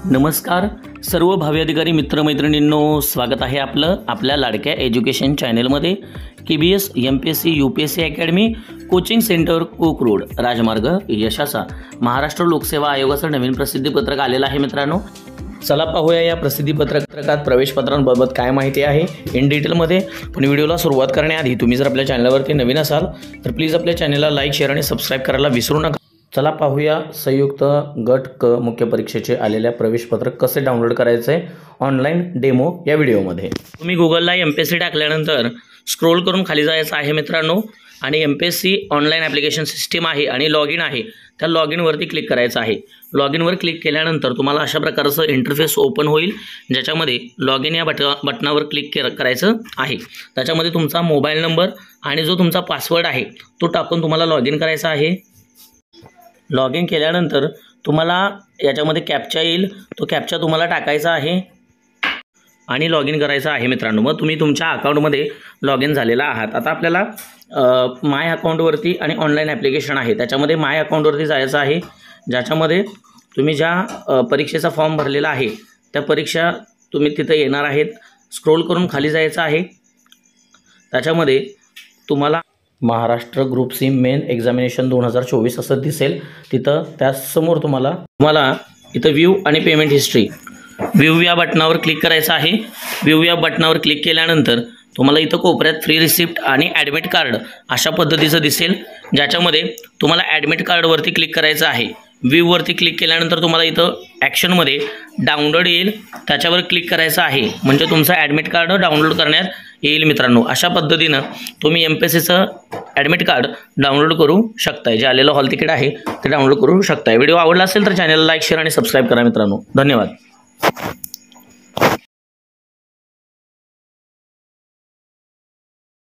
नमस्कार सर्व भावी अधिकारी मित्रमैत्रिणींनो, स्वागत आहे आपल्या लाडक्या एज्युकेशन चॅनलमध्ये। KBS MPSC UPSC academy coaching centre कोक रोड राजमार्ग यशाचा महाराष्ट्र लोकसेवा आयोगाचं नवीन प्रसिद्धीपत्रक आलेलं आहे मित्रांनो। चला पाहूया या प्रसिद्धीपत्रकात प्रवेशपत्रांबाबत काय माहिती आहे इन डिटेलमध्ये। पण व्हिडिओला सुरुवात करण्याआधी तुम्ही जर आपल्या चॅनलवरती नवीन असाल तर प्लीज आपल्या चॅनलला लाईक शेअर आणि सबस्क्राइब करायला विसरू नका। चला पाहूया संयुक्त गट क मुख्य परीक्षेचे आलेल्या प्रवेशपत्रक कसे डाउनलोड करायचे ऑनलाइन डेमो या व्हिडिओमध्ये। तुम्ही गुगलला MPSC टाकल्यानंतर स्क्रोल करून खाली जायचं आहे मित्रांनो आणि MPSC ऑनलाइन ॲप्लिकेशन सिस्टीम आहे आणि लॉगिन आहे, त्या लॉगिन वरती क्लिक करायचं आहे। लॉगिन वर क्लिक केल्यानंतर तुम्हाला अशा प्रकारचं इंटरफेस ओपन होईल, ज्याच्यामध्ये लॉगिन या बटनावर क्लिक करायचं आहे। त्याच्यामध्ये तुमचा मोबाईल नंबर आणि जो तुमचा पासवर्ड आहे तो टाकून तुम्हाला लॉगिन करायचं आहे। लॉगिन केल्यानंतर तुम्हाला याच्यामध्ये कॅप्चा येईल, तो कॅप्चा तुम्हाला टाकायचा आहे आणि लॉगिन करायचं आहे मित्रांनो। मग तुम्ही तुमच्या अकाउंटमध्ये लॉगिन झालेला आहात। आता आपल्याला माय अकाउंटवरती आणि ऑनलाइन ॲप्लिकेशन आहे त्याच्यामध्ये माय अकाउंटवरती जायचं आहे, ज्याच्यामध्ये तुम्ही ज्या परीक्षेचा फॉर्म भरलेला आहे त्या परीक्षा तुम्ही तिथे येणार आहेत। स्क्रोल करून खाली जायचं आहे, त्याच्यामध्ये तुम्हाला Maharashtra group C main examination 2024 असं दिसेल। तिथं त्यासमोर तुम्हाला इथं व्ह्यू आणि पेमेंट हिस्ट्री व्ह्यू या बटनावर क्लिक करायचं आहे। व्ह्यू या बटनावर क्लिक केल्यानंतर तुम्हाला इथं कोपऱ्यात फ्री रिसिप्ट आणि ॲडमिट कार्ड अशा पद्धतीचं दिसेल, ज्याच्यामध्ये तुम्हाला ॲडमिट कार्डवरती क्लिक करायचं आहे। व्ह्यूवरती क्लिक केल्यानंतर तुम्हाला इथं ॲक्शनमध्ये डाउनलोड येईल, त्याच्यावर क्लिक करायचं आहे, म्हणजे तुमचं ॲडमिट कार्ड डाउनलोड करण्यात येईल मित्रांनो। अशा पद्धतीनं तुम्ही MPSCचं ॲडमिट कार्ड डाउनलोड करू शकताय, जे आलेलं हॉल तिकीट आहे ते डाउनलोड करू शकताय। व्हिडिओ आवडला असेल तर चॅनलला लाईक शेअर आणि सबस्क्राइब करा मित्रांनो। धन्यवाद।